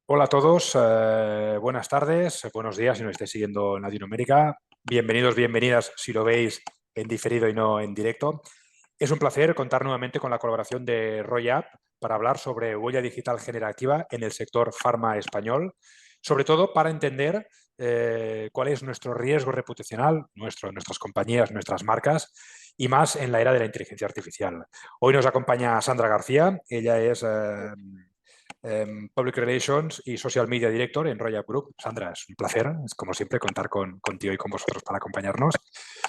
Hola a todos, buenas tardes, buenos días si nos estáis siguiendo en Latinoamérica. Bienvenidos, bienvenidas si lo veis en diferido y no en directo. Es un placer contar nuevamente con la colaboración de RoyApp para hablar sobre huella digital generativa en el sector farma español, sobre todo para entender cuál es nuestro riesgo reputacional, nuestras compañías, nuestras marcas, y más en la era de la inteligencia artificial. Hoy nos acompaña Sandra García, ella es Public Relations y Social Media Director en Royal Group. Sandra, es un placer, es como siempre, contar contigo y con vosotros para acompañarnos.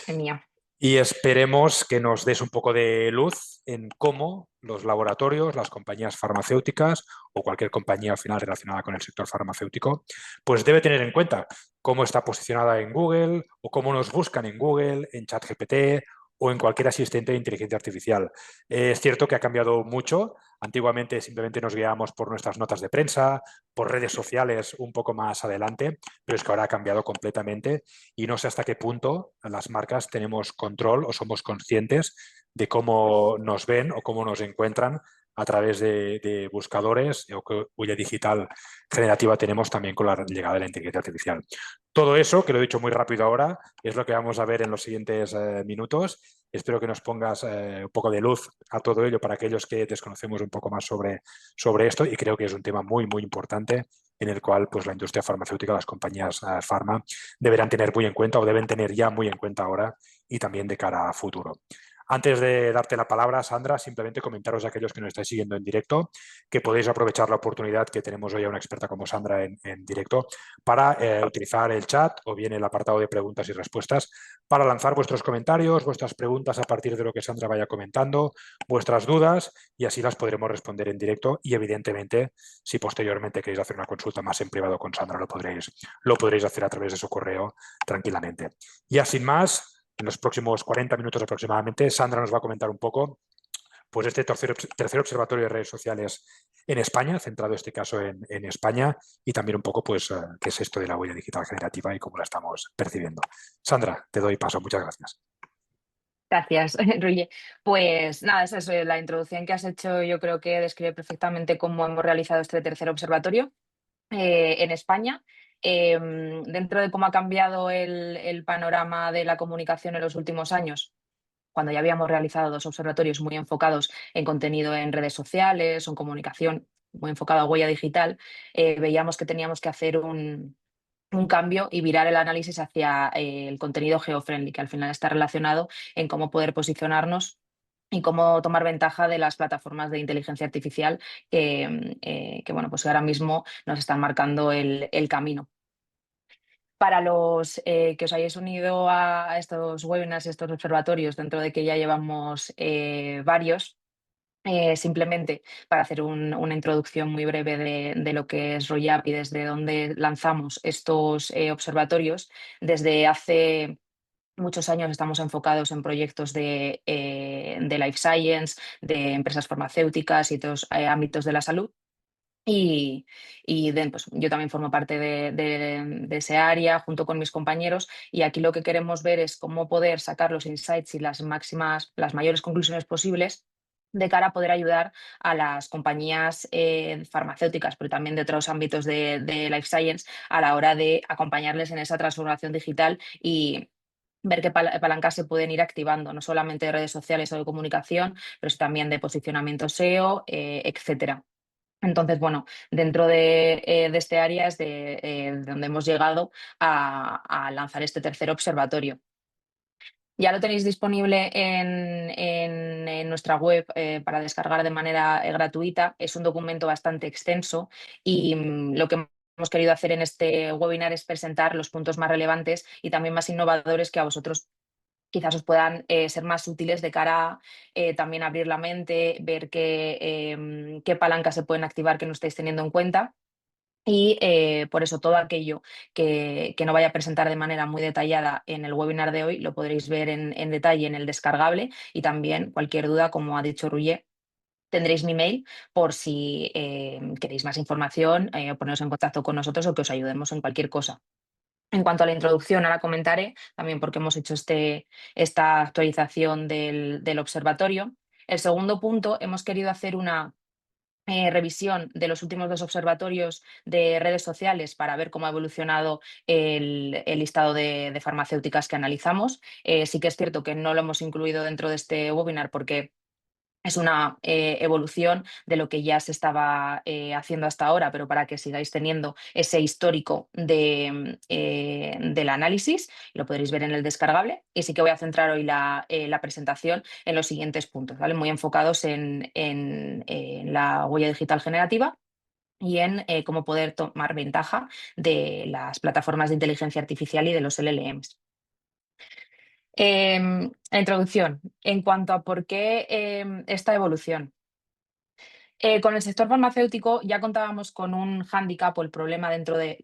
Mía. Y esperemos que nos des un poco de luz en cómo los laboratorios, las compañías farmacéuticas o cualquier compañía al final relacionada con el sector farmacéutico, pues debe tener en cuenta cómo está posicionada en Google o cómo nos buscan en Google, en ChatGPT o en cualquier asistente de inteligencia artificial. Es cierto que ha cambiado mucho. Antiguamente simplemente nos guiábamos por nuestras notas de prensa, por redes sociales un poco más adelante, pero es que ahora ha cambiado completamente y no sé hasta qué punto las marcas tenemos control o somos conscientes de cómo nos ven o cómo nos encuentran a través de buscadores o qué huella digital generativa tenemos también con la llegada de la inteligencia artificial. Todo eso, que lo he dicho muy rápido ahora, es lo que vamos a ver en los siguientes minutos. Espero que nos pongas un poco de luz a todo ello para aquellos que desconocemos un poco más sobre esto y creo que es un tema muy, muy importante en el cual pues, la industria farmacéutica, las compañías farma, deberán tener muy en cuenta o deben tener ya muy en cuenta ahora y también de cara a futuro. Antes de darte la palabra, Sandra, simplemente comentaros a aquellos que nos estáis siguiendo en directo que podéis aprovechar la oportunidad que tenemos hoy a una experta como Sandra en directo para utilizar el chat o bien el apartado de preguntas y respuestas para lanzar vuestros comentarios, vuestras preguntas a partir de lo que Sandra vaya comentando, vuestras dudas y así las podremos responder en directo y evidentemente si posteriormente queréis hacer una consulta más en privado con Sandra lo podréis hacer a través de su correo tranquilamente. Ya sin más, en los próximos 40 minutos aproximadamente, Sandra nos va a comentar un poco pues este tercer observatorio de redes sociales en España, centrado en este caso en España, y también un poco pues qué es esto de la huella digital generativa y cómo la estamos percibiendo. Sandra, te doy paso. Muchas gracias. Gracias, Ruye. Pues nada, esa es la introducción que has hecho. Yo creo que describe perfectamente cómo hemos realizado este tercer observatorio en España. Dentro de cómo ha cambiado el panorama de la comunicación en los últimos años, cuando ya habíamos realizado dos observatorios muy enfocados en contenido en redes sociales o en comunicación, muy enfocado a huella digital, veíamos que teníamos que hacer un cambio y virar el análisis hacia el contenido geofriendly, que al final está relacionado en cómo poder posicionarnos y cómo tomar ventaja de las plataformas de inteligencia artificial que, bueno, pues ahora mismo nos están marcando el camino. Para los que os hayáis unido a estos webinars y estos observatorios, dentro de que ya llevamos varios, simplemente para hacer una introducción muy breve de lo que es RoyApp y desde dónde lanzamos estos observatorios. Desde hace muchos años estamos enfocados en proyectos de life science, de empresas farmacéuticas y otros ámbitos de la salud. Pues, yo también formo parte de ese área junto con mis compañeros y aquí lo que queremos ver es cómo poder sacar los insights y las mayores conclusiones posibles de cara a poder ayudar a las compañías farmacéuticas, pero también de otros ámbitos de life science a la hora de acompañarles en esa transformación digital y ver qué palancas se pueden ir activando, no solamente de redes sociales o de comunicación, pero sí también de posicionamiento SEO, etcétera. Entonces, bueno, dentro de este área es de donde hemos llegado a lanzar este tercer observatorio. Ya lo tenéis disponible en nuestra web para descargar de manera gratuita. Es un documento bastante extenso y lo que hemos querido hacer en este webinar es presentar los puntos más relevantes y también más innovadores que a vosotros quizás os puedan ser más útiles de cara a también abrir la mente, ver qué palancas se pueden activar que no estáis teniendo en cuenta. Y por eso todo aquello que no vaya a presentar de manera muy detallada en el webinar de hoy lo podréis ver en detalle en el descargable y también cualquier duda, como ha dicho Ruye, tendréis mi mail por si queréis más información o poneros en contacto con nosotros o que os ayudemos en cualquier cosa. En cuanto a la introducción, ahora comentaré también porque hemos hecho esta actualización del observatorio. El segundo punto, hemos querido hacer revisión de los últimos 2 observatorios de redes sociales para ver cómo ha evolucionado el listado de farmacéuticas que analizamos. Sí que es cierto que no lo hemos incluido dentro de este webinar porque es una evolución de lo que ya se estaba haciendo hasta ahora, pero para que sigáis teniendo ese histórico del análisis, lo podréis ver en el descargable. Y sí que voy a centrar hoy la presentación en los siguientes puntos, ¿vale? Muy enfocados en la huella digital generativa y en cómo poder tomar ventaja de las plataformas de inteligencia artificial y de los LLMs. La introducción, en cuanto a por qué esta evolución. Con el sector farmacéutico ya contábamos con un hándicap o el problema dentro de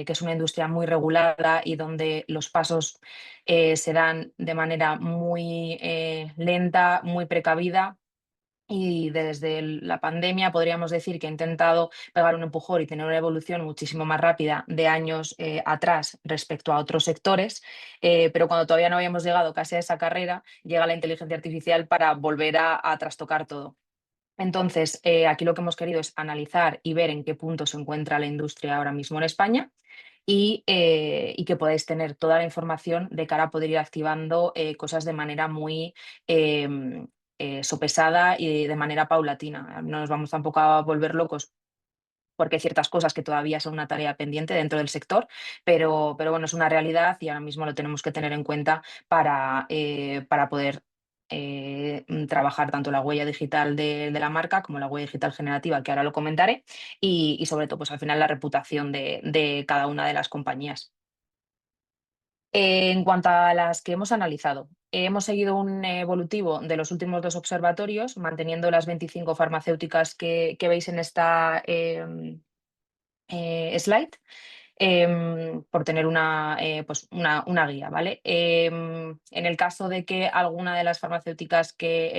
que es una industria muy regulada y donde los pasos se dan de manera muy lenta, muy precavida. Y desde la pandemia podríamos decir que ha intentado pegar un empujón y tener una evolución muchísimo más rápida de años atrás respecto a otros sectores, pero cuando todavía no habíamos llegado casi a esa carrera, llega la inteligencia artificial para volver a trastocar todo. Entonces, aquí lo que hemos querido es analizar y ver en qué punto se encuentra la industria ahora mismo en España y que podáis tener toda la información de cara a poder ir activando cosas de manera muy sopesada y de manera paulatina. No nos vamos tampoco a volver locos porque hay ciertas cosas que todavía son una tarea pendiente dentro del sector, pero bueno, es una realidad y ahora mismo lo tenemos que tener en cuenta para poder trabajar tanto la huella digital de la marca como la huella digital generativa, que ahora lo comentaré, y sobre todo, pues al final la reputación de cada una de las compañías. En cuanto a las que hemos analizado, hemos seguido un evolutivo de los últimos 2 observatorios, manteniendo las 25 farmacéuticas que veis en esta slide, por tener pues una guía, ¿vale? En el caso de que alguna de las farmacéuticas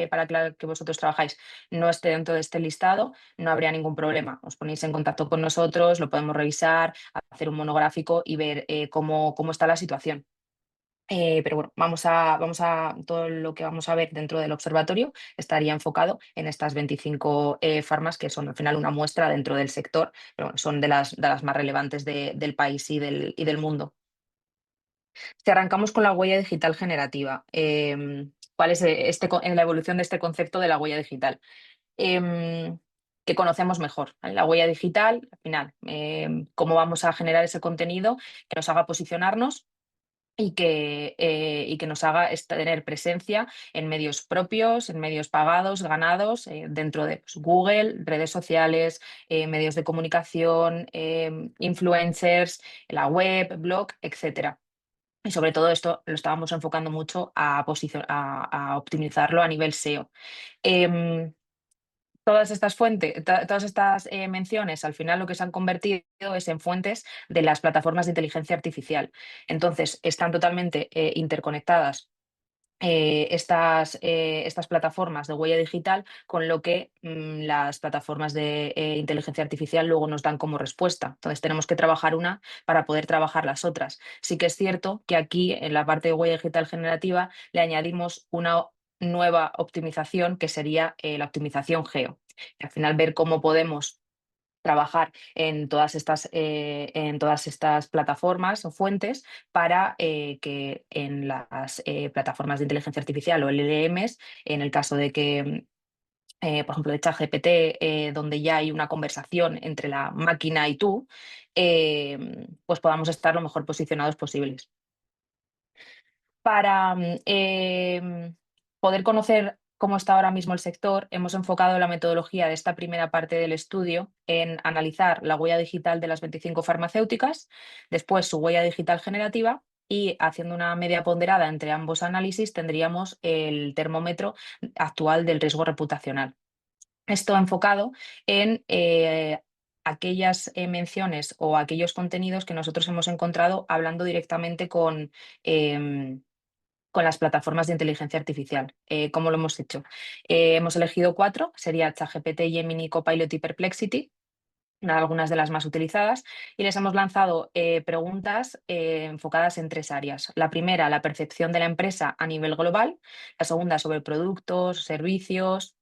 para la que vosotros trabajáis no esté dentro de este listado, no habría ningún problema. Os ponéis en contacto con nosotros, lo podemos revisar, hacer un monográfico y ver cómo está la situación. Pero bueno, todo lo que vamos a ver dentro del observatorio estaría enfocado en estas 25 farmas, que son al final una muestra dentro del sector, pero bueno, son de las más relevantes del país y del mundo. Si arrancamos con la huella digital generativa, ¿cuál es en la evolución de este concepto de la huella digital? Em, que conocemos mejor, ¿vale? La huella digital, al final, cómo vamos a generar ese contenido que nos haga posicionarnos y que nos haga tener presencia en medios propios, en medios pagados, ganados, dentro de pues, Google, redes sociales, medios de comunicación, influencers, la web, blog, etcétera. Y sobre todo esto lo estábamos enfocando mucho a optimizarlo a nivel SEO. Em, Todas estas fuentes, todas estas menciones, al final lo que se han convertido es en fuentes de las plataformas de inteligencia artificial. Entonces, están totalmente interconectadas estas plataformas de huella digital con lo que las plataformas de inteligencia artificial luego nos dan como respuesta. Entonces, tenemos que trabajar una para poder trabajar las otras. Sí que es cierto que aquí, en la parte de huella digital generativa, le añadimos una nueva optimización que sería la optimización geo. Y al final, ver cómo podemos trabajar en todas estas plataformas o fuentes para que en las plataformas de inteligencia artificial o LLMs, en el caso de que, por ejemplo, de ChatGPT, donde ya hay una conversación entre la máquina y tú, pues podamos estar lo mejor posicionados posibles. Para poder conocer cómo está ahora mismo el sector, hemos enfocado la metodología de esta primera parte del estudio en analizar la huella digital de las 25 farmacéuticas, después su huella digital generativa y haciendo una media ponderada entre ambos análisis tendríamos el termómetro actual del riesgo reputacional. Esto enfocado en aquellas menciones o aquellos contenidos que nosotros hemos encontrado hablando directamente con las plataformas de inteligencia artificial. ¿Cómo lo hemos hecho? Hemos elegido 4, sería ChatGPT, Gemini, Copilot y Perplexity, algunas de las más utilizadas, y les hemos lanzado preguntas enfocadas en 3 áreas. La primera, la percepción de la empresa a nivel global, la segunda sobre productos, servicios,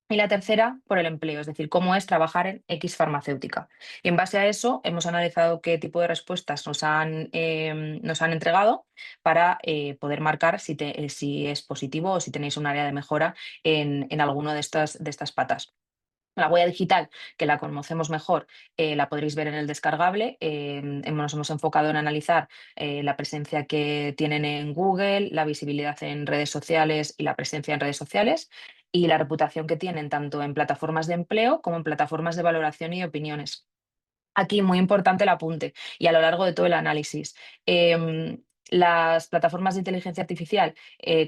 Y la tercera, por el empleo, es decir, cómo es trabajar en X farmacéutica. Y en base a eso hemos analizado qué tipo de respuestas nos han entregado para poder marcar si es positivo o si tenéis un área de mejora en alguno de estas patas. La huella digital, que la conocemos mejor, la podréis ver en el descargable. Nos hemos enfocado en analizar la presencia que tienen en Google, la visibilidad en redes sociales y la presencia en redes sociales, y la reputación que tienen tanto en plataformas de empleo como en plataformas de valoración y opiniones. Aquí muy importante el apunte y a lo largo de todo el análisis. Las plataformas de inteligencia artificial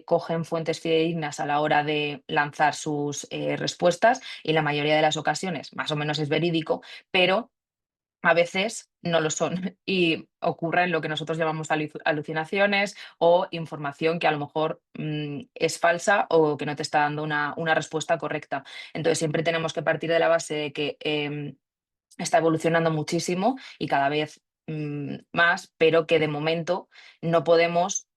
cogen fuentes fidedignas a la hora de lanzar sus respuestas y la mayoría de las ocasiones más o menos es verídico, pero a veces no lo son y ocurren lo que nosotros llamamos alucinaciones o información que a lo mejor es falsa o que no te está dando una respuesta correcta. Entonces siempre tenemos que partir de la base de que está evolucionando muchísimo y cada vez más, pero que de momento no podemos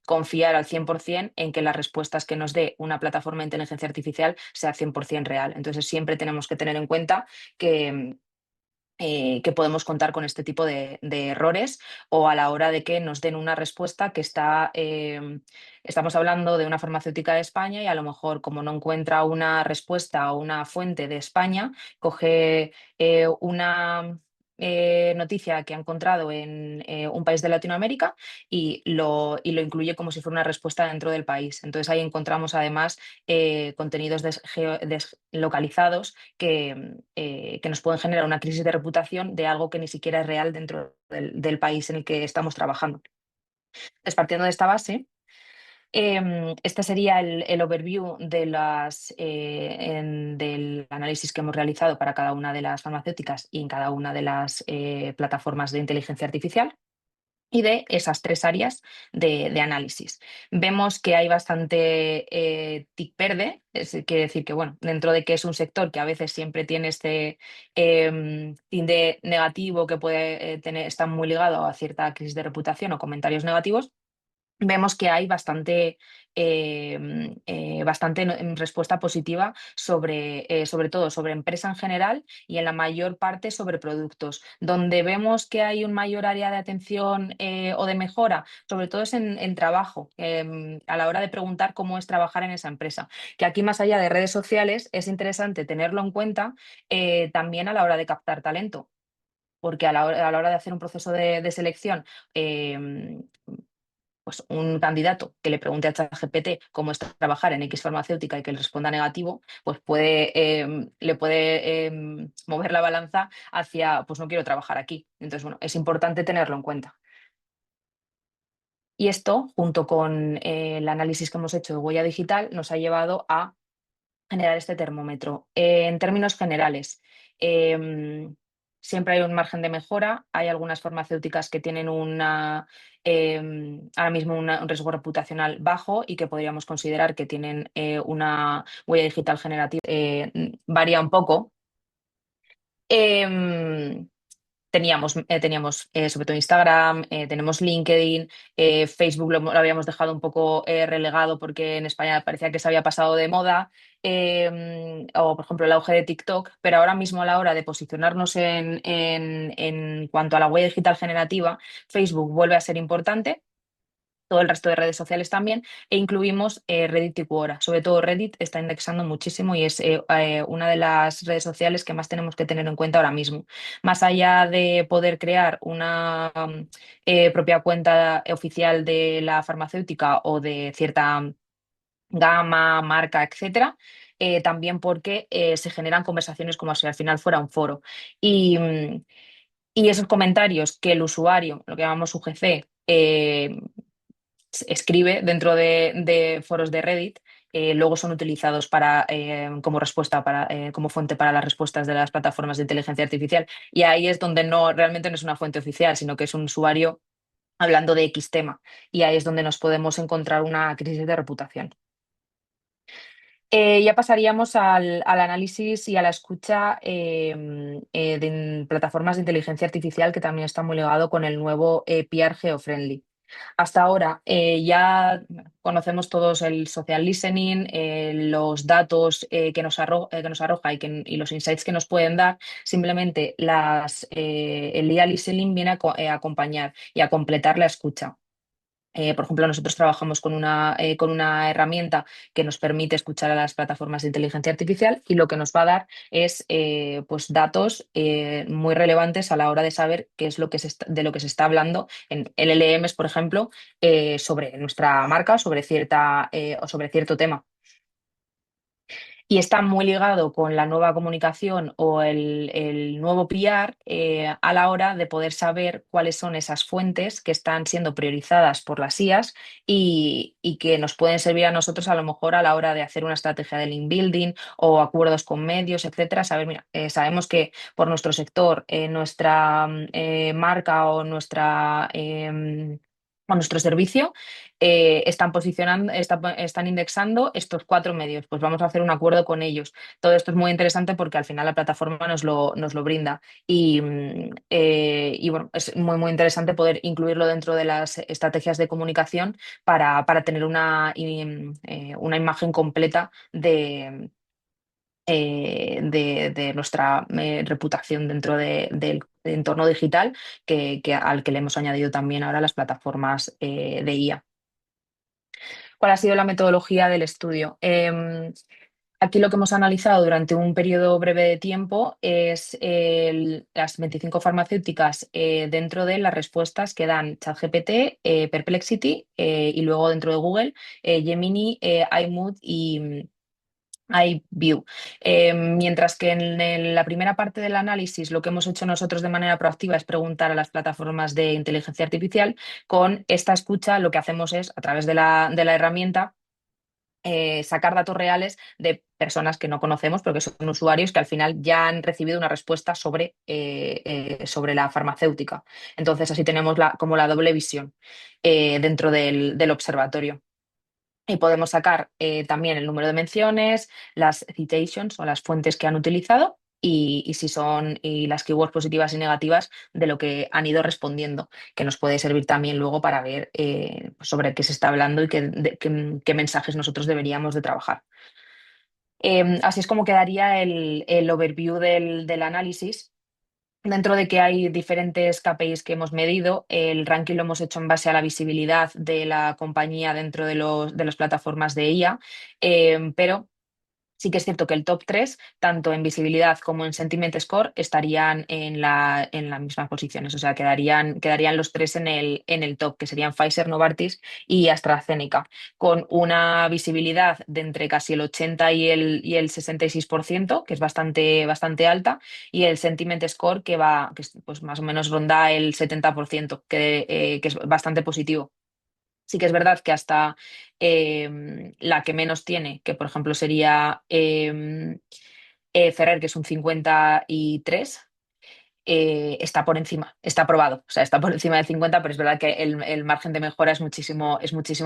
confiar al 100% en que las respuestas que nos dé una plataforma de inteligencia artificial sea 100% real. Entonces siempre tenemos que tener en cuenta que podemos contar con este tipo de errores o a la hora de que nos den una respuesta que estamos hablando de una farmacéutica de España y a lo mejor como no encuentra una respuesta o una fuente de España, coge una noticia que ha encontrado en un país de Latinoamérica y lo incluye como si fuera una respuesta dentro del país. Entonces ahí encontramos además contenidos deslocalizados que nos pueden generar una crisis de reputación de algo que ni siquiera es real dentro del país en el que estamos trabajando. Entonces, partiendo de esta base, este sería el overview del análisis que hemos realizado para cada una de las farmacéuticas y en cada una de las plataformas de inteligencia artificial y de esas tres áreas de análisis. Vemos que hay bastante tic verde, quiere decir que, bueno, dentro de que es un sector que a veces siempre tiene este tinte negativo que puede estar muy ligado a cierta crisis de reputación o comentarios negativos, vemos que hay bastante respuesta positiva sobre todo sobre empresa en general y en la mayor parte sobre productos. Donde vemos que hay un mayor área de atención o de mejora, sobre todo es en trabajo, a la hora de preguntar cómo es trabajar en esa empresa. Que aquí, más allá de redes sociales, es interesante tenerlo en cuenta también a la hora de captar talento. Porque a la hora de hacer un proceso de selección, pues un candidato que le pregunte a ChatGPT cómo es trabajar en X farmacéutica y que le responda negativo, pues le puede mover la balanza hacia, pues no quiero trabajar aquí. Entonces, bueno, es importante tenerlo en cuenta. Y esto, junto con el análisis que hemos hecho de huella digital, nos ha llevado a generar este termómetro. En términos generales, siempre hay un margen de mejora. Hay algunas farmacéuticas que tienen ahora mismo un riesgo reputacional bajo y que podríamos considerar que tienen una huella digital generativa. Varía un poco. Em, teníamos sobre todo Instagram, tenemos LinkedIn, Facebook lo habíamos dejado un poco relegado porque en España parecía que se había pasado de moda, o por ejemplo el auge de TikTok, pero ahora mismo a la hora de posicionarnos en cuanto a la huella digital generativa, Facebook vuelve a ser importante, todo el resto de redes sociales también, e incluimos Reddit y Quora. Sobre todo Reddit está indexando muchísimo y es una de las redes sociales que más tenemos que tener en cuenta ahora mismo. Más allá de poder crear una propia cuenta oficial de la farmacéutica o de cierta gama, marca, etcétera, también porque se generan conversaciones como si al final fuera un foro. Y, y esos comentarios que el usuario, lo que llamamos UGC, escribe dentro de foros de Reddit, luego son utilizados como respuesta, como fuente para las respuestas de las plataformas de inteligencia artificial. Y ahí es donde realmente no es una fuente oficial, sino que es un usuario hablando de X tema. Y ahí es donde nos podemos encontrar una crisis de reputación. Ya pasaríamos al análisis y a la escucha de plataformas de inteligencia artificial, que también está muy ligado con el nuevo PR Geofriendly. Hasta ahora ya conocemos todos el social listening, los datos que nos arroja y los insights que nos pueden dar. Simplemente el IA listening viene a acompañar y a completar la escucha. Por ejemplo, nosotros trabajamos con una herramienta que nos permite escuchar a las plataformas de inteligencia artificial y lo que nos va a dar es pues datos muy relevantes a la hora de saber qué es de lo que se está hablando en LLMs, por ejemplo, sobre nuestra marca, o sobre cierto tema. Y está muy ligado con la nueva comunicación o el nuevo PR a la hora de poder saber cuáles son esas fuentes que están siendo priorizadas por las IAs y que nos pueden servir a nosotros a lo mejor a la hora de hacer una estrategia de link building o acuerdos con medios, etcétera. Saber, mira, sabemos que por nuestro sector, nuestra marca o nuestro servicio están posicionando, están indexando estos cuatro medios, pues vamos a hacer un acuerdo con ellos. Todo esto es muy interesante porque al final la plataforma nos lo brinda y bueno, es muy, muy interesante poder incluirlo dentro de las estrategias de comunicación para tener una imagen completa de nuestra reputación dentro del entorno digital al que le hemos añadido también ahora las plataformas de IA. ¿Cuál ha sido la metodología del estudio? Aquí lo que hemos analizado durante un periodo breve de tiempo es las 25 farmacéuticas dentro de las respuestas que dan ChatGPT, Perplexity y luego dentro de Google, Gemini, iMood y iView. Mientras que en la primera parte del análisis lo que hemos hecho nosotros de manera proactiva es preguntar a las plataformas de inteligencia artificial, con esta escucha lo que hacemos es, a través de la herramienta, sacar datos reales de personas que no conocemos, pero que son usuarios que al final ya han recibido una respuesta sobre la farmacéutica. Entonces, así tenemos como la doble visión dentro del observatorio. Y podemos sacar también el número de menciones, las citations o las fuentes que han utilizado y si son y las keywords positivas y negativas de lo que han ido respondiendo, que nos puede servir también luego para ver sobre qué se está hablando y qué mensajes nosotros deberíamos de trabajar. Así es como quedaría el overview del análisis. Dentro de que hay diferentes KPIs que hemos medido, el ranking lo hemos hecho en base a la visibilidad de la compañía dentro de las plataformas de IA, pero sí que es cierto que el top 3 tanto en visibilidad como en sentiment score, estarían en las mismas posiciones. O sea, quedarían los tres en el top, que serían Pfizer, Novartis y AstraZeneca, con una visibilidad de entre casi el 80 y el 66%, que es bastante, bastante alta, y el sentiment score pues más o menos ronda el 70%, que es bastante positivo. Sí que es verdad que hasta la que menos tiene, que por ejemplo sería Ferrer, que es un 53, está por encima, está aprobado, o sea, está por encima del 50, pero es verdad que el margen de mejora es muchísimo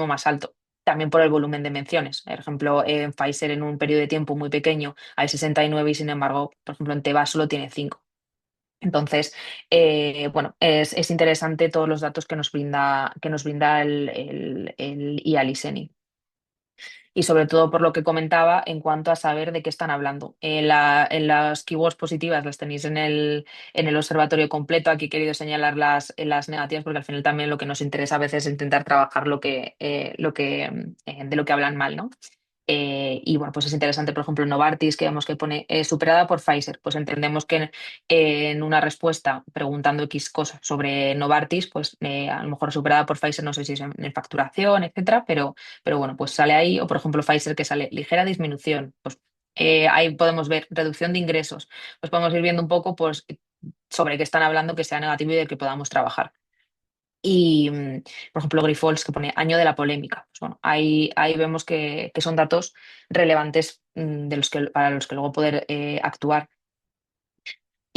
más alto. También por el volumen de menciones. Por ejemplo, en Pfizer en un periodo de tiempo muy pequeño hay 69 y sin embargo, por ejemplo, en Teva solo tiene 5. Entonces, bueno, es interesante todos los datos que nos brinda el IA Listening. Y sobre todo por lo que comentaba en cuanto a saber de qué están hablando. En las keywords positivas las tenéis en el observatorio completo. Aquí he querido señalar las negativas porque al final también lo que nos interesa a veces es intentar trabajar de lo que hablan mal, ¿no? Y bueno, pues es interesante, por ejemplo, Novartis, que vemos que pone superada por Pfizer. Pues entendemos que en una respuesta preguntando X cosas sobre Novartis, pues a lo mejor superada por Pfizer, no sé si es en facturación, etcétera, pero bueno, pues sale ahí. O por ejemplo, Pfizer que sale ligera disminución. Pues ahí podemos ver reducción de ingresos. Pues podemos ir viendo un poco pues, sobre qué están hablando, que sea negativo y de que podamos trabajar. Y, por ejemplo, Grifols, que pone año de la polémica. Pues bueno, ahí vemos que son datos relevantes para los que luego poder actuar.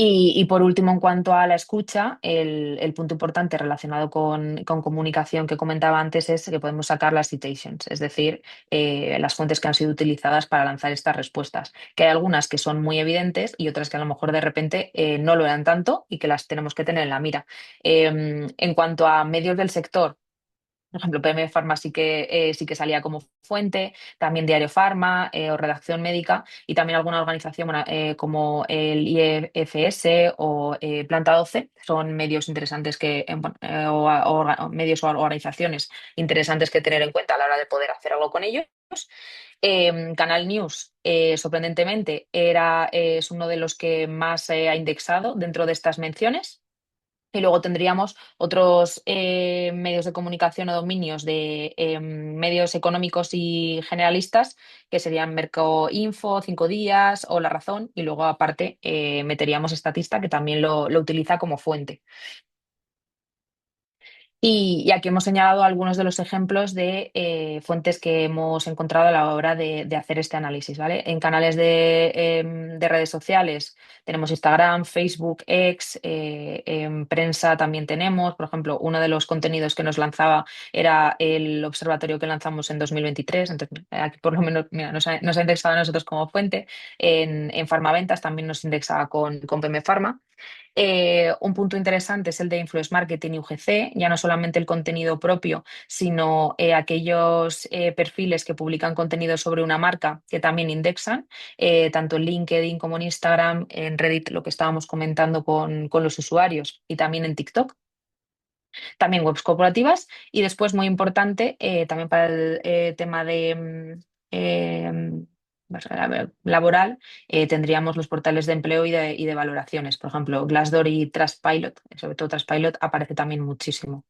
Y por último, en cuanto a la escucha, el punto importante relacionado con comunicación que comentaba antes es que podemos sacar las citations, es decir, las fuentes que han sido utilizadas para lanzar estas respuestas, que hay algunas que son muy evidentes y otras que a lo mejor de repente no lo eran tanto y que las tenemos que tener en la mira. En cuanto a medios del sector, Por ejemplo, PM Pharma sí que salía como fuente, también Diario Pharma o Redacción Médica y también alguna organización bueno, como el IFS o Planta 12 son medios interesantes bueno, o medios o organizaciones interesantes que tener en cuenta a la hora de poder hacer algo con ellos. Canal News, sorprendentemente, es uno de los que más se ha indexado dentro de estas menciones. Y luego tendríamos otros medios de comunicación o dominios de medios económicos y generalistas, que serían Merco Info, Cinco Días o La Razón. Y luego, aparte, meteríamos Estatista, que también lo utiliza como fuente. Y aquí hemos señalado algunos de los ejemplos de fuentes que hemos encontrado a la hora de hacer este análisis, ¿vale? En canales de redes sociales tenemos Instagram, Facebook, X, en prensa también tenemos, por ejemplo, uno de los contenidos que nos lanzaba era el observatorio que lanzamos en 2023, entonces aquí por lo menos mira, nos ha indexado a nosotros como fuente. En Farmaventas también nos indexaba con PM Pharma. Un punto interesante es el de Influence Marketing y UGC, ya no solamente el contenido propio, sino aquellos perfiles que publican contenido sobre una marca que también indexan, tanto en LinkedIn como en Instagram, en Reddit, lo que estábamos comentando con los usuarios, y también en TikTok. También webs corporativas y después, muy importante, también para el tema de laboral, tendríamos los portales de empleo y de valoraciones. Por ejemplo, Glassdoor y Trustpilot, sobre todo Trustpilot, aparece también muchísimo.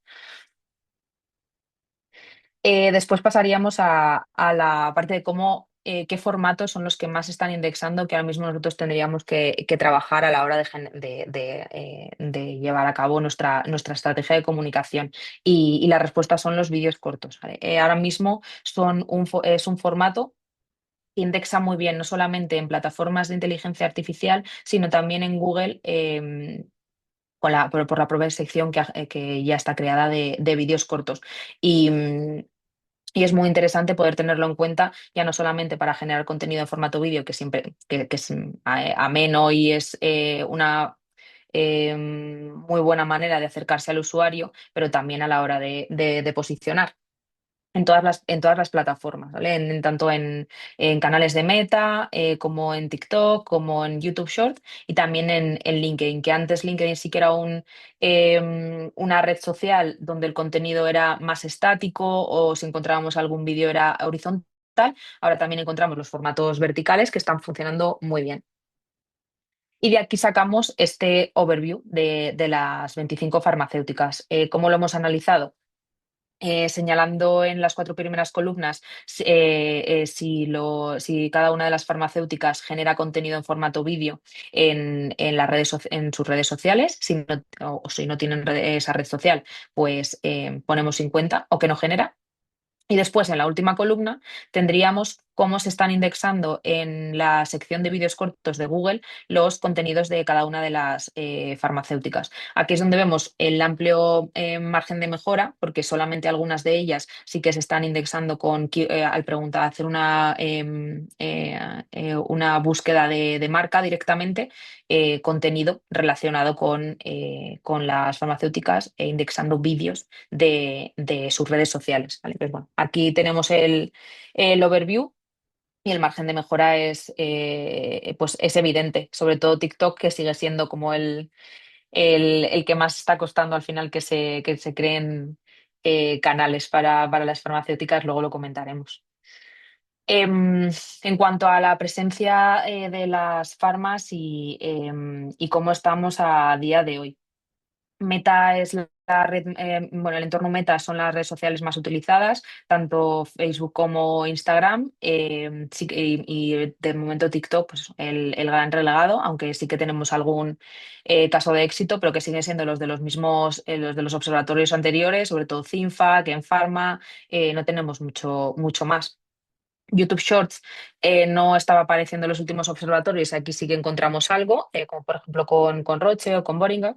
Después pasaríamos a la parte de qué formatos son los que más están indexando, que ahora mismo nosotros tendríamos que trabajar a la hora de llevar a cabo nuestra estrategia de comunicación. Y la respuesta son los vídeos cortos, ¿vale? Ahora mismo es un formato que indexa muy bien, no solamente en plataformas de inteligencia artificial, sino también en Google. Por la propia sección que ya está creada de vídeos cortos. Y, mm, y es muy interesante poder tenerlo en cuenta, ya no solamente para generar contenido en formato vídeo, que siempre que es ameno y es una muy buena manera de acercarse al usuario, pero también a la hora de posicionar en todas las plataformas, ¿vale? Tanto en canales de Meta, como en TikTok, como en YouTube Short y también en LinkedIn, que antes LinkedIn sí que era una red social donde el contenido era más estático o si encontrábamos algún vídeo era horizontal. Ahora también encontramos los formatos verticales que están funcionando muy bien. Y de aquí sacamos este overview de las 25 farmacéuticas. ¿Cómo lo hemos analizado? Señalando en las cuatro primeras columnas si cada una de las farmacéuticas genera contenido en formato vídeo en las en sus redes sociales, o si no tienen esa red social, pues ponemos 50 o que no genera. Y después, en la última columna, tendríamos cómo se están indexando en la sección de vídeos cortos de Google los contenidos de cada una de las farmacéuticas. Aquí es donde vemos el amplio margen de mejora, porque solamente algunas de ellas sí que se están indexando al preguntar, hacer una búsqueda de marca directamente, contenido relacionado con las farmacéuticas e indexando vídeos de sus redes sociales, ¿vale? Pues bueno, aquí tenemos el overview y el margen de mejora pues es evidente, sobre todo TikTok, que sigue siendo como el que más está costando al final que se creen canales para las farmacéuticas, luego lo comentaremos. En cuanto a la presencia de las farmas y cómo estamos a día de hoy. Meta es la red, bueno, el entorno Meta son las redes sociales más utilizadas, tanto Facebook como Instagram, y de momento TikTok, pues el gran relegado, aunque sí que tenemos algún caso de éxito, pero que siguen siendo los de los mismos, los de los observatorios anteriores, sobre todo CINFA, que en Pharma, no tenemos mucho más. YouTube Shorts no estaba apareciendo en los últimos observatorios, aquí sí que encontramos algo, como por ejemplo con Roche o con Boringa.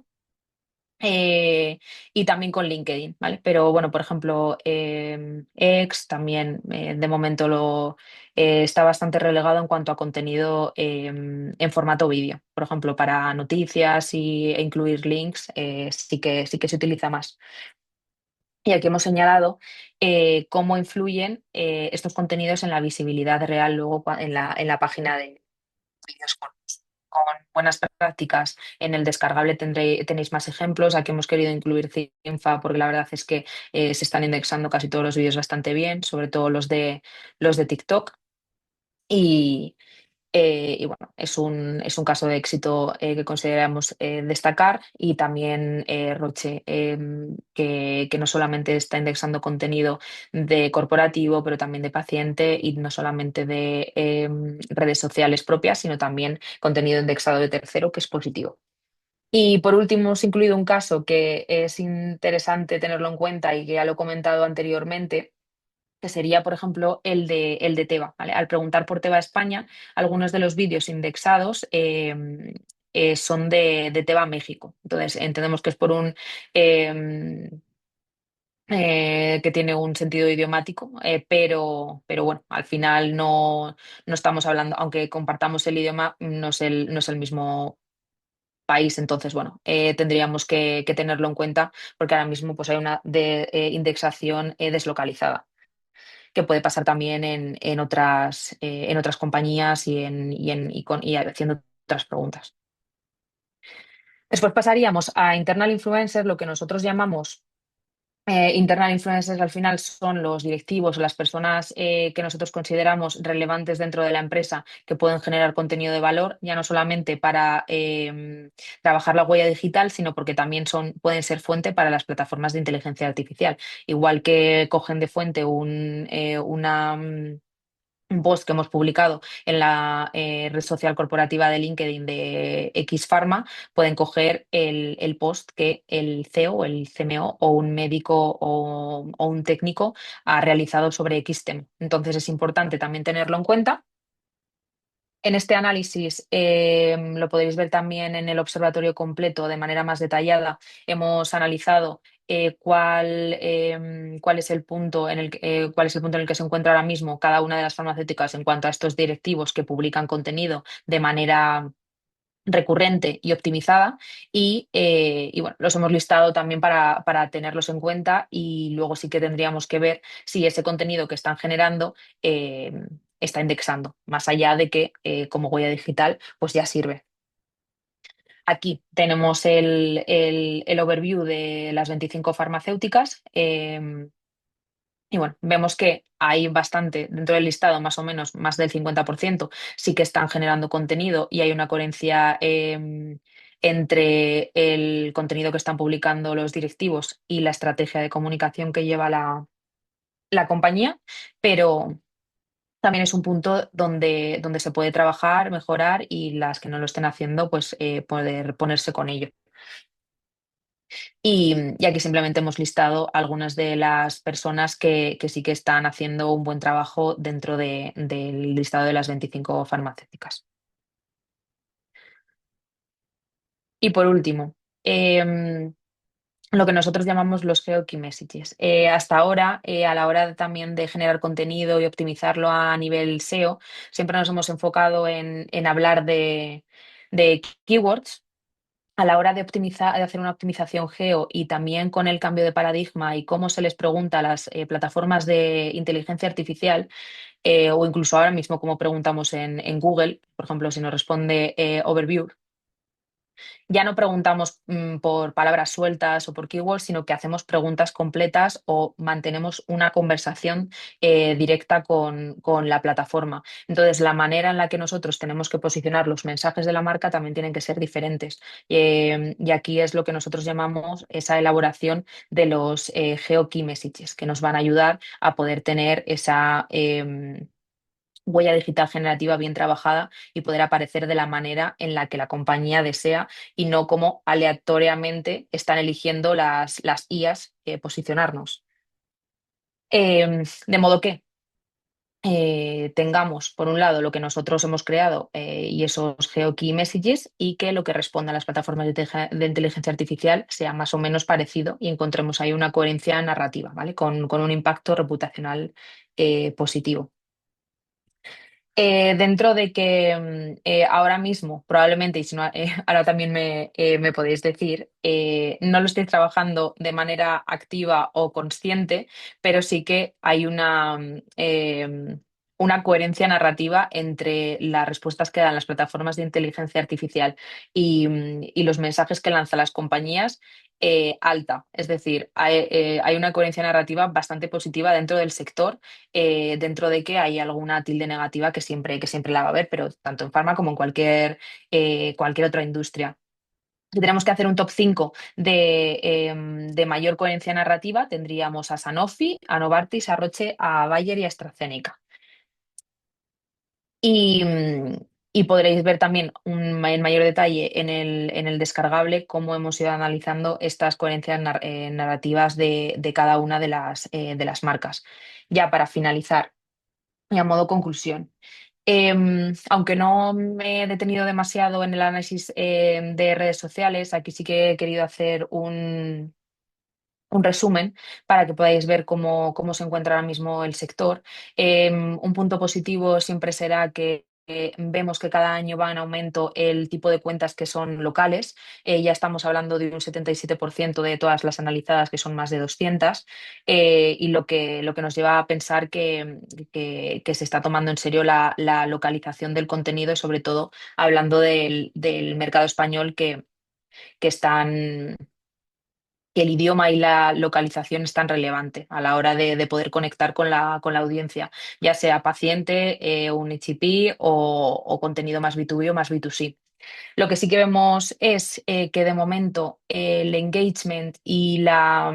Y también con LinkedIn, ¿vale? Pero bueno, por ejemplo, X también de momento está bastante relegado en cuanto a contenido en formato vídeo. Por ejemplo, para noticias e incluir links, sí que se utiliza más. Y aquí hemos señalado cómo influyen estos contenidos en la visibilidad real luego en la página de vídeos cortos. Con buenas prácticas en el descargable tenéis más ejemplos. Aquí hemos querido incluir Cinfa porque la verdad es que se están indexando casi todos los vídeos bastante bien, sobre todo los de TikTok. Y, y bueno, es un caso de éxito que consideramos destacar y también Roche, que no solamente está indexando contenido de corporativo, pero también de paciente y no solamente de redes sociales propias, sino también contenido indexado de tercero, que es positivo. Y por último, hemos incluido un caso que es interesante tenerlo en cuenta y que ya lo he comentado anteriormente, que sería, por ejemplo, el de Teva, ¿vale? Al preguntar por Teva España, algunos de los vídeos indexados son de Teva México. Entonces, entendemos que es por un que tiene un sentido idiomático, pero bueno, al final no estamos hablando, aunque compartamos el idioma, no es el mismo país. Entonces, bueno, tendríamos que tenerlo en cuenta porque ahora mismo pues, hay una indexación deslocalizada que puede pasar también en otras compañías y haciendo otras preguntas. Después pasaríamos a internal influencers, lo que nosotros llamamos internal influencers al final son los directivos o las personas que nosotros consideramos relevantes dentro de la empresa que pueden generar contenido de valor, ya no solamente para trabajar la huella digital, sino porque también pueden ser fuente para las plataformas de inteligencia artificial. Igual que cogen de fuente un post que hemos publicado en la red social corporativa de LinkedIn de X Pharma, pueden coger el post que el CEO, o el CMO o un médico o un técnico ha realizado sobre X tema. Entonces es importante también tenerlo en cuenta. En este análisis lo podéis ver también en el observatorio completo de manera más detallada. Hemos analizado cuál es el punto cuál es el punto en el que se encuentra ahora mismo cada una de las farmacéuticas en cuanto a estos directivos que publican contenido de manera recurrente y optimizada y bueno, los hemos listado también para tenerlos en cuenta y luego sí que tendríamos que ver si ese contenido que están generando está indexando, más allá de que como huella digital pues ya sirve. Aquí tenemos el overview de las 25 farmacéuticas. Y bueno, vemos que hay bastante dentro del listado, más o menos más del 50%, sí que están generando contenido y hay una coherencia entre el contenido que están publicando los directivos y la estrategia de comunicación que lleva la compañía, pero también es un punto donde se puede trabajar, mejorar y las que no lo estén haciendo, pues poder ponerse con ello. Y aquí simplemente hemos listado algunas de las personas que sí que están haciendo un buen trabajo dentro del listado de las 25 farmacéuticas. Y por último, lo que nosotros llamamos los geo key messages. Hasta ahora, a la hora también de generar contenido y optimizarlo a nivel SEO, siempre nos hemos enfocado en hablar de keywords. A la hora de optimizar, de hacer una optimización geo y también con el cambio de paradigma y cómo se les pregunta a las plataformas de inteligencia artificial, o incluso ahora mismo como preguntamos en Google, por ejemplo, si nos responde Overview, ya no preguntamos por palabras sueltas o por keywords, sino que hacemos preguntas completas o mantenemos una conversación directa con la plataforma. Entonces, la manera en la que nosotros tenemos que posicionar los mensajes de la marca también tienen que ser diferentes. Y aquí es lo que nosotros llamamos esa elaboración de los Geo Key Messages, que nos van a ayudar a poder tener esa huella digital generativa bien trabajada y poder aparecer de la manera en la que la compañía desea y no como aleatoriamente están eligiendo las IAs posicionarnos. De modo que tengamos, por un lado, lo que nosotros hemos creado y esos GeoKey Messages y que lo que responda a las plataformas de inteligencia artificial sea más o menos parecido y encontremos ahí una coherencia narrativa, ¿vale? Con un impacto reputacional positivo. Dentro de que ahora mismo, probablemente, y si no, ahora también me podéis decir, no lo estoy trabajando de manera activa o consciente, pero sí que hay una coherencia narrativa entre las respuestas que dan las plataformas de inteligencia artificial y los mensajes que lanzan las compañías. Alta, es decir, hay una coherencia narrativa bastante positiva dentro del sector, dentro de que hay alguna tilde negativa que siempre la va a haber, pero tanto en farma como en cualquier otra industria. Si tenemos que hacer un top 5 de mayor coherencia narrativa, tendríamos a Sanofi, a Novartis, a Roche, a Bayer y a AstraZeneca. Y, y podréis ver también en mayor detalle en el descargable cómo hemos ido analizando estas coherencias narrativas de cada una de las marcas. Ya para finalizar y a modo conclusión. Aunque no me he detenido demasiado en el análisis de redes sociales, aquí sí que he querido hacer un resumen para que podáis ver cómo se encuentra ahora mismo el sector. Un punto positivo siempre será que vemos que cada año va en aumento el tipo de cuentas que son locales. Ya estamos hablando de un 77% de todas las analizadas, que son más de 200, y lo que nos lleva a pensar que se está tomando en serio la localización del contenido y sobre todo hablando del mercado español que están que el idioma y la localización es tan relevante a la hora de poder conectar con la audiencia, ya sea paciente, un HCP o contenido más B2B o más B2C. Lo que sí que vemos es que de momento el engagement y la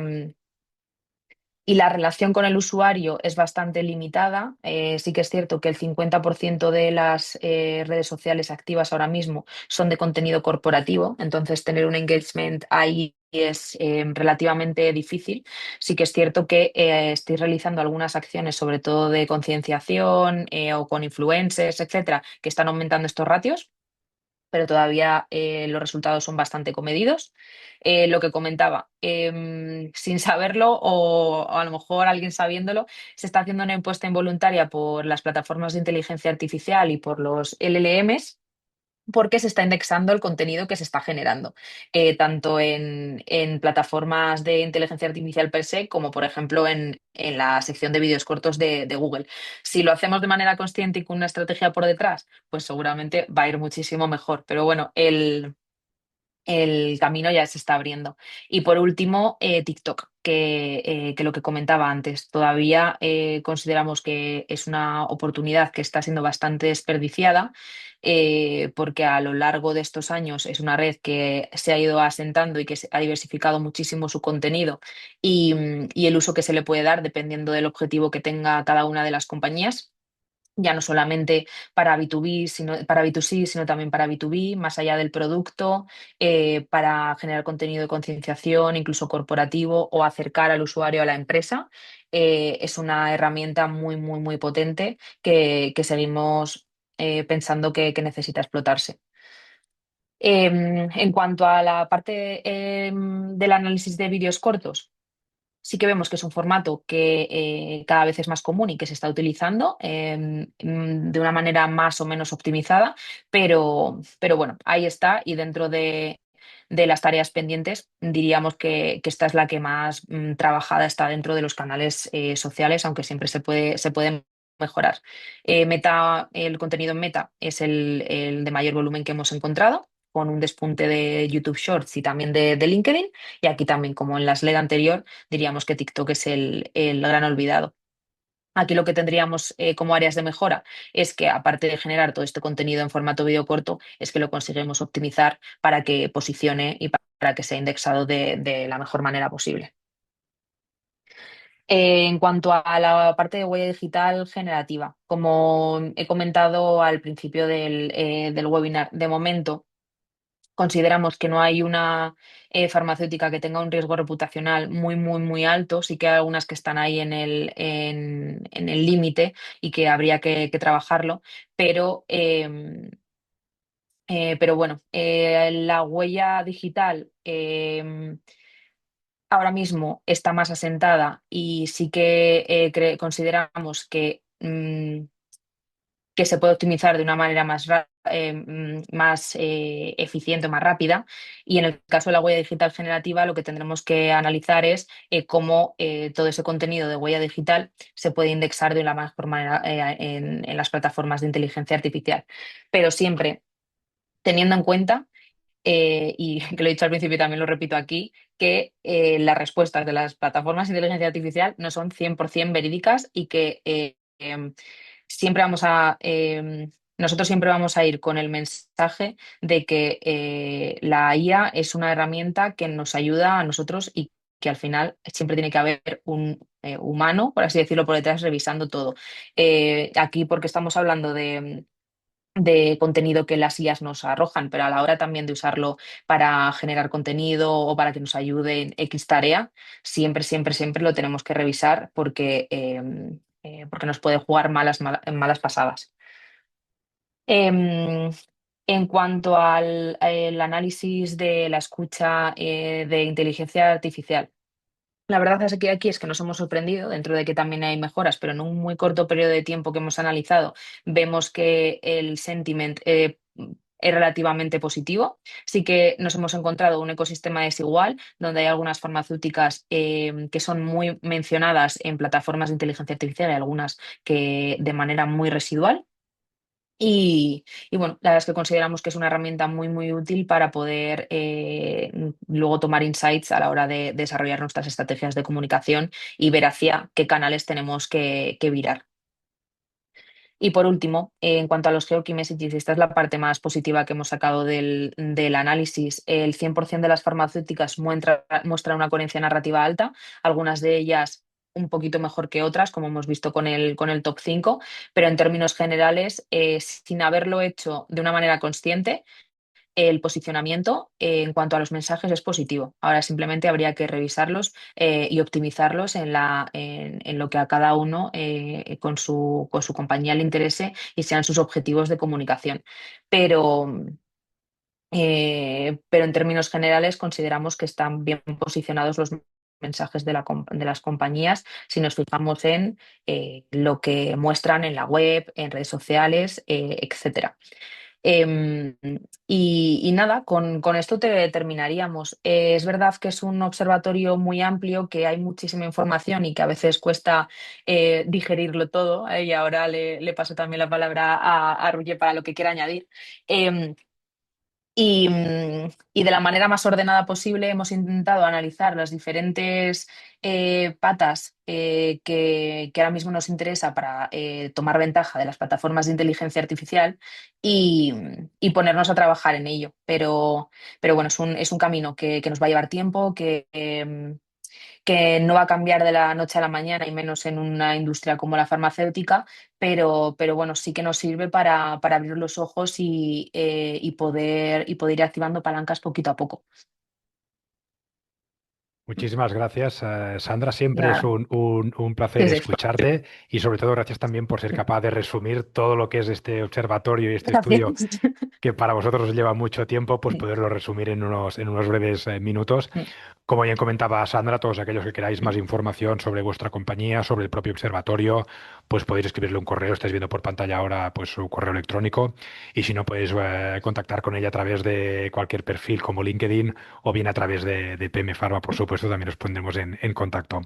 relación con el usuario es bastante limitada. Sí que es cierto que el 50% de las redes sociales activas ahora mismo son de contenido corporativo, entonces tener un engagement ahí es relativamente difícil. Sí que es cierto que estoy realizando algunas acciones, sobre todo de concienciación o con influencers, etcétera, que están aumentando estos ratios, pero todavía los resultados son bastante comedidos. Lo que comentaba, sin saberlo o a lo mejor alguien sabiéndolo, se está haciendo una encuesta involuntaria por las plataformas de inteligencia artificial y por los LLMs, porque se está indexando el contenido que se está generando, tanto en plataformas de inteligencia artificial per se, como por ejemplo en la sección de vídeos cortos de Google. Si lo hacemos de manera consciente y con una estrategia por detrás, pues seguramente va a ir muchísimo mejor. Pero bueno, el camino ya se está abriendo. Y por último, TikTok, que lo que comentaba antes, todavía consideramos que es una oportunidad que está siendo bastante desperdiciada, porque a lo largo de estos años es una red que se ha ido asentando y que se ha diversificado muchísimo su contenido y el uso que se le puede dar dependiendo del objetivo que tenga cada una de las compañías, ya no solamente para B2B, para B2C, sino también para B2B, más allá del producto, para generar contenido de concienciación, incluso corporativo, o acercar al usuario a la empresa. Es una herramienta muy, muy, muy potente que seguimos pensando que necesita explotarse. En cuanto a la parte del análisis de vídeos cortos, sí que vemos que es un formato que cada vez es más común y que se está utilizando de una manera más o menos optimizada, pero bueno, ahí está y dentro de las tareas pendientes diríamos que esta es la que más trabajada está dentro de los canales sociales, aunque siempre se puede mejorar. El contenido en Meta es el de mayor volumen que hemos encontrado, con un despunte de YouTube Shorts y también de LinkedIn. Y aquí también, como en la slide anterior, diríamos que TikTok es el gran olvidado. Aquí lo que tendríamos como áreas de mejora es que, aparte de generar todo este contenido en formato vídeo corto, es que lo conseguimos optimizar para que posicione y para que sea indexado de la mejor manera posible. En cuanto a la parte de huella digital generativa, como he comentado al principio del webinar, de momento consideramos que no hay una farmacéutica que tenga un riesgo reputacional muy, muy, muy alto. Sí que hay algunas que están ahí en el límite y que habría que trabajarlo, pero, pero bueno, la huella digital ahora mismo está más asentada y sí que consideramos que se puede optimizar de una manera más eficiente, más rápida. Y en el caso de la huella digital generativa, lo que tendremos que analizar es cómo todo ese contenido de huella digital se puede indexar de una mejor manera en las plataformas de inteligencia artificial. Pero siempre teniendo en cuenta, y que lo he dicho al principio y también lo repito aquí, que las respuestas de las plataformas de inteligencia artificial no son 100% verídicas y que siempre vamos a... nosotros siempre vamos a ir con el mensaje de que la IA es una herramienta que nos ayuda a nosotros y que al final siempre tiene que haber un humano, por así decirlo, por detrás revisando todo. Aquí porque estamos hablando de contenido que las IAs nos arrojan, pero a la hora también de usarlo para generar contenido o para que nos ayude en X tarea, siempre, siempre, siempre lo tenemos que revisar porque nos puede jugar malas pasadas. Em, en cuanto al el análisis de la escucha de inteligencia artificial. La verdad es que aquí es que nos hemos sorprendido, dentro de que también hay mejoras, pero en un muy corto periodo de tiempo que hemos analizado, vemos que el sentiment es relativamente positivo. Sí que nos hemos encontrado un ecosistema desigual, donde hay algunas farmacéuticas que son muy mencionadas en plataformas de inteligencia artificial y algunas que de manera muy residual. Y bueno, la verdad es que consideramos que es una herramienta muy, muy útil para poder luego tomar insights a la hora de desarrollar nuestras estrategias de comunicación y ver hacia qué canales tenemos que virar. Y por último, en cuanto a los Geokey Messages, esta es la parte más positiva que hemos sacado del análisis. El 100% de las farmacéuticas muestra una coherencia narrativa alta, algunas de ellas un poquito mejor que otras, como hemos visto con el top 5, pero en términos generales, sin haberlo hecho de una manera consciente, el posicionamiento en cuanto a los mensajes es positivo. Ahora simplemente habría que revisarlos y optimizarlos en lo que a cada uno con su compañía le interese y sean sus objetivos de comunicación. Pero, pero en términos generales consideramos que están bien posicionados los mensajes de las compañías si nos fijamos en lo que muestran en la web, en redes sociales, etcétera. Em, y nada, con esto terminaríamos. Es verdad que es un observatorio muy amplio, que hay muchísima información y que a veces cuesta digerirlo todo. Y ahora le paso también la palabra a Ruye para lo que quiera añadir. Em, y de la manera más ordenada posible hemos intentado analizar las diferentes patas que ahora mismo nos interesa para tomar ventaja de las plataformas de inteligencia artificial y, y ponernos a trabajar en ello. Pero bueno, es un camino que nos va a llevar tiempo, que no va a cambiar de la noche a la mañana y menos en una industria como la farmacéutica, pero bueno, sí que nos sirve para abrir los ojos y poder ir activando palancas poquito a poco. Muchísimas gracias, Sandra. Siempre es Nada, un placer sí, sí. escucharte y sobre todo gracias también por ser capaz de resumir todo lo que es este observatorio y este estudio Gracias. que para vosotros lleva mucho tiempo, pues poderlo resumir en unos breves minutos. Como bien comentaba Sandra, todos aquellos que queráis más información sobre vuestra compañía, sobre el propio observatorio, pues podéis escribirle un correo. Estáis viendo por pantalla ahora pues su correo electrónico y si no podéis contactar con ella a través de cualquier perfil como LinkedIn o bien a través de PM Pharma, por supuesto, también os pondremos en contacto.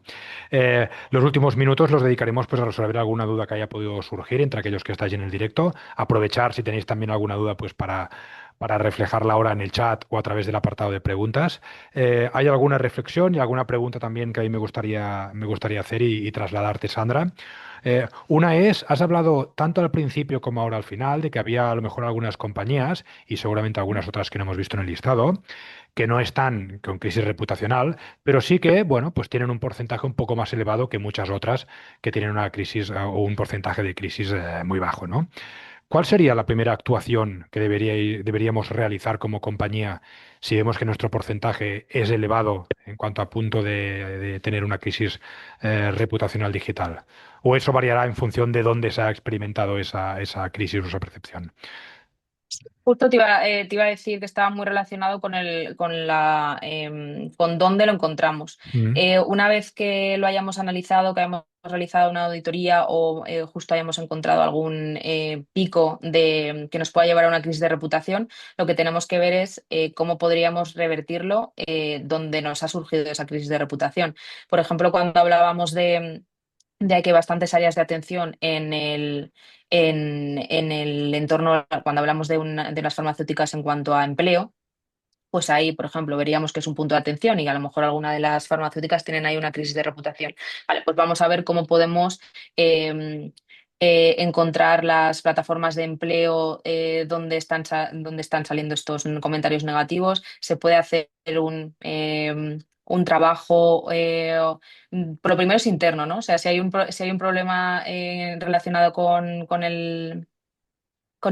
Los últimos minutos los dedicaremos pues a resolver alguna duda que haya podido surgir entre aquellos que estáis en el directo. Aprovechar si tenéis también alguna duda pues para reflejarla ahora en el chat o a través del apartado de preguntas. ¿Hay alguna reflexión y alguna pregunta también que a mí me gustaría hacer y trasladarte, Sandra? Una es, has hablado tanto al principio como ahora al final de que había a lo mejor algunas compañías y seguramente algunas otras que no hemos visto en el listado que no están con crisis reputacional, pero sí que, bueno, pues tienen un porcentaje un poco más elevado que muchas otras que tienen una crisis o un porcentaje de crisis muy bajo, ¿no? ¿Cuál sería la primera actuación que deberíamos realizar como compañía si vemos que nuestro porcentaje es elevado en cuanto a punto de tener una crisis reputacional digital? ¿O eso variará en función de dónde se ha experimentado esa crisis o esa percepción? Justo te iba a decir que estaba muy relacionado con dónde lo encontramos. Mm, Una vez que lo hayamos analizado, que hayamos realizado una auditoría o justo hayamos encontrado algún pico que nos pueda llevar a una crisis de reputación, lo que tenemos que ver es cómo podríamos revertirlo donde nos ha surgido esa crisis de reputación. Por ejemplo, cuando hablábamos de que hay bastantes áreas de atención en el entorno, cuando hablamos de las farmacéuticas en cuanto a empleo, pues ahí, por ejemplo, veríamos que es un punto de atención y a lo mejor alguna de las farmacéuticas tienen ahí una crisis de reputación. Vale, pues vamos a ver cómo podemos eh, encontrar las plataformas de empleo donde están saliendo estos comentarios negativos. Se puede hacer un trabajo, pero primero es interno, ¿no? O sea, si hay un problema relacionado con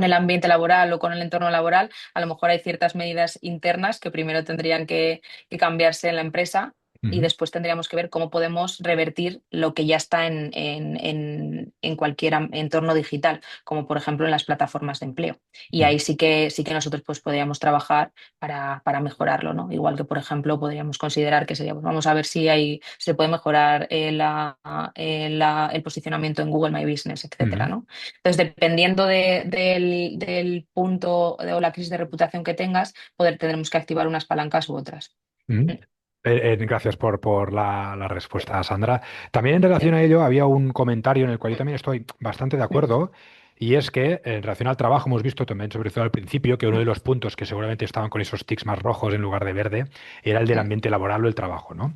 el ambiente laboral o con el entorno laboral, a lo mejor hay ciertas medidas internas que primero tendrían que cambiarse en la empresa y ujú, después tendríamos que ver cómo podemos revertir lo que ya está en cualquier entorno digital, como por ejemplo en las plataformas de empleo. Y ujú, ahí sí que nosotros pues podríamos trabajar para mejorarlo, ¿no? Igual que, por ejemplo, podríamos considerar que sería, pues, vamos a ver si se puede mejorar el posicionamiento en Google My Business, etcétera, ujú, ¿no? Entonces, dependiendo del punto o la crisis de reputación que tengas, tendremos que activar unas palancas u otras. ujú. Gracias por la respuesta, Sandra. También en relación a ello, había un comentario en el cual yo también estoy bastante de acuerdo, y es que en relación al trabajo hemos visto también, sobre todo al principio, que uno de los puntos que seguramente estaban con esos tics más rojos en lugar de verde era el del ambiente laboral o el trabajo, ¿no?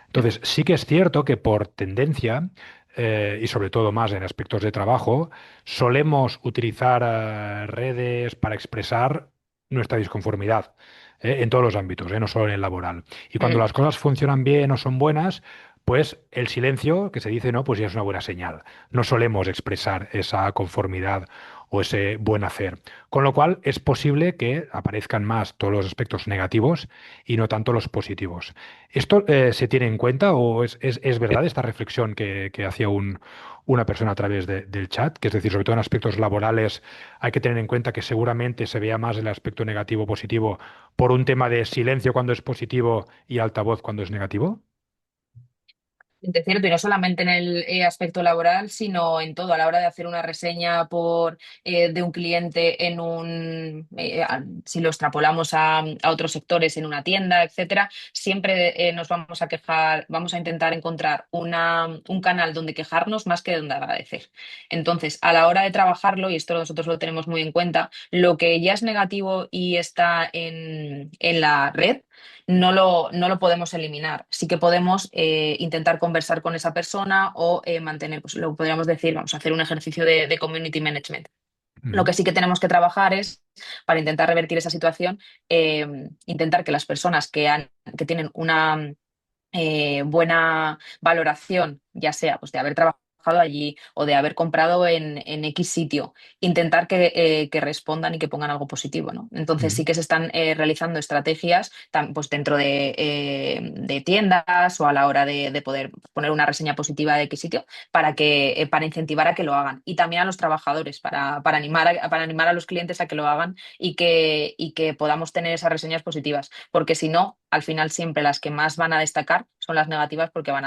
Entonces, sí que es cierto que por tendencia, y sobre todo más en aspectos de trabajo, solemos utilizar redes para expresar nuestra disconformidad, en todos los ámbitos, no solo en el laboral. Y cuando las cosas funcionan bien o son buenas, pues el silencio, que se dice, no, pues ya es una buena señal. No solemos expresar esa conformidad o ese buen hacer. Con lo cual, es posible que aparezcan más todos los aspectos negativos y no tanto los positivos. ¿Esto se tiene en cuenta o es verdad esta reflexión que hacía una persona a través del chat? Que es decir, sobre todo en aspectos laborales hay que tener en cuenta que seguramente se vea más el aspecto negativo o positivo por un tema de silencio cuando es positivo y altavoz cuando es negativo. Es cierto, y no solamente en el aspecto laboral, sino en todo. A la hora de hacer una reseña de un cliente si lo extrapolamos a otros sectores en una tienda, etcétera, siempre nos vamos a quejar, vamos a intentar encontrar un canal donde quejarnos más que donde agradecer. Entonces, a la hora de trabajarlo, y esto nosotros lo tenemos muy en cuenta, lo que ya es negativo y está en la red, no lo podemos eliminar. Sí que podemos intentar conversar con esa persona o mantener, pues lo podríamos decir, vamos a hacer un ejercicio de community management. Lo Mm, que sí que tenemos que trabajar es, para intentar revertir esa situación, intentar que las personas que tienen una buena valoración, ya sea pues, de haber trabajado allí o de haber comprado en X sitio, intentar que respondan y que pongan algo positivo, ¿no? Entonces mm, sí que se están realizando estrategias pues, dentro de tiendas o a la hora de poder poner una reseña positiva de X sitio para incentivar a que lo hagan. Y también a los trabajadores, para animar a los clientes a que lo hagan y que podamos tener esas reseñas positivas. Porque si no, al final siempre las que más van a destacar son las negativas porque van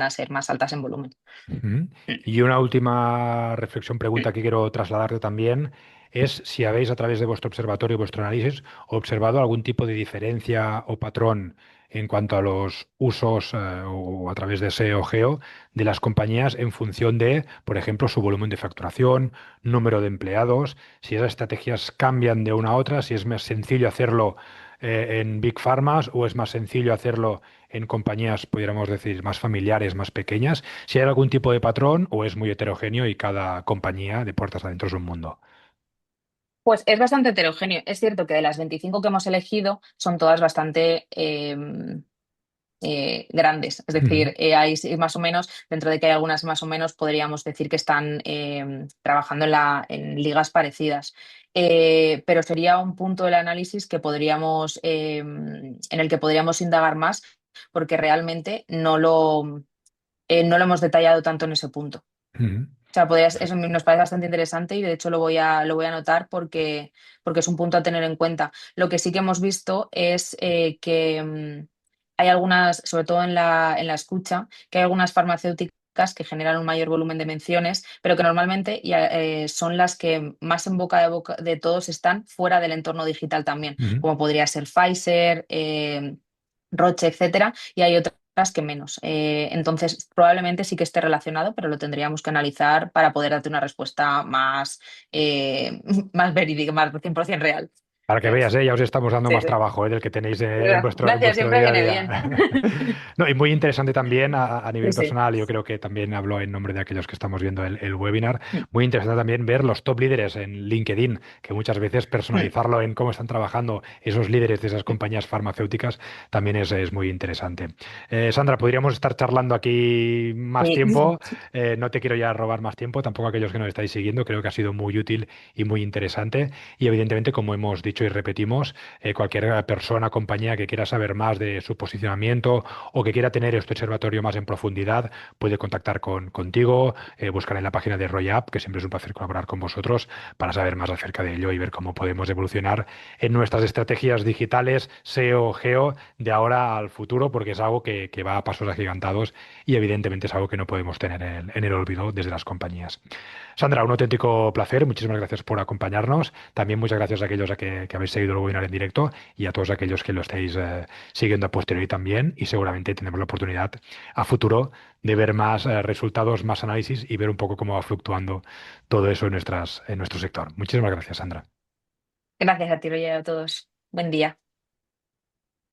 a ser más altas en volumen. mm. Y una última reflexión, pregunta que quiero trasladarte también, es si habéis a través de vuestro observatorio, vuestro análisis, observado algún tipo de diferencia o patrón en cuanto a los usos, o a través de SEO o GEO de las compañías en función de, por ejemplo, su volumen de facturación, número de empleados, si esas estrategias cambian de una a otra, si es más sencillo hacerlo en Big Pharmas o es más sencillo hacerlo en compañías, pudiéramos decir, más familiares, más pequeñas, si hay algún tipo de patrón o es muy heterogéneo y cada compañía de puertas adentro es un mundo. Pues es bastante heterogéneo. Es cierto que de las 25 que hemos elegido son todas bastante grandes. Es Ujú, decir, hay sí, más o menos, dentro de que hay algunas más o menos, podríamos decir que están trabajando en ligas parecidas. Pero sería un punto del análisis en el que podríamos indagar más, porque realmente no lo hemos detallado tanto en ese punto. ujú. sea, eso nos parece bastante interesante y de hecho lo voy a anotar porque es un punto a tener en cuenta. Lo que sí que hemos visto es que hay algunas, sobre todo en la escucha, que hay algunas farmacéuticas que generan un mayor volumen de menciones, pero que normalmente son las que más en boca de todos están fuera del entorno digital también, Ujú. como podría ser Pfizer, Roche, etcétera, y hay otras que menos. Entonces, probablemente sí que esté relacionado, pero lo tendríamos que analizar para poder darte una respuesta más, más verídica, más 100% real. Para que veas, ya os estamos dando Sí, más sí. trabajo, del que tenéis en Gracias, vuestro siempre día a viene día. bien. No, y muy interesante también a Sí, nivel sí. personal, yo creo que también hablo en nombre de aquellos que estamos viendo el webinar, muy interesante también ver los top líderes en LinkedIn, que muchas veces personalizarlo en cómo están trabajando esos líderes de esas compañías farmacéuticas también es muy interesante. Sandra, podríamos estar charlando aquí más Sí. tiempo, no te quiero ya robar más tiempo, tampoco aquellos que nos estáis siguiendo, creo que ha sido muy útil y muy interesante y evidentemente, como hemos dicho y repetimos, cualquier persona, compañía que quiera saber más de su posicionamiento o que quiera tener este observatorio más en profundidad, puede contactar contigo, buscar en la página de Roy App, que siempre es un placer colaborar con vosotros para saber más acerca de ello y ver cómo podemos evolucionar en nuestras estrategias digitales, SEO, GEO, de ahora al futuro, porque es algo que va a pasos agigantados y evidentemente es algo que no podemos tener en el olvido desde las compañías. Sandra, un auténtico placer. Muchísimas gracias por acompañarnos. También muchas gracias a aquellos que habéis seguido el webinar en directo y a todos aquellos que lo estáis siguiendo a posteriori también. Y seguramente tendremos la oportunidad a futuro de ver más resultados, más análisis y ver un poco cómo va fluctuando todo eso en nuestro sector. Muchísimas gracias, Sandra. Gracias a ti, Roger, a todos. Buen día.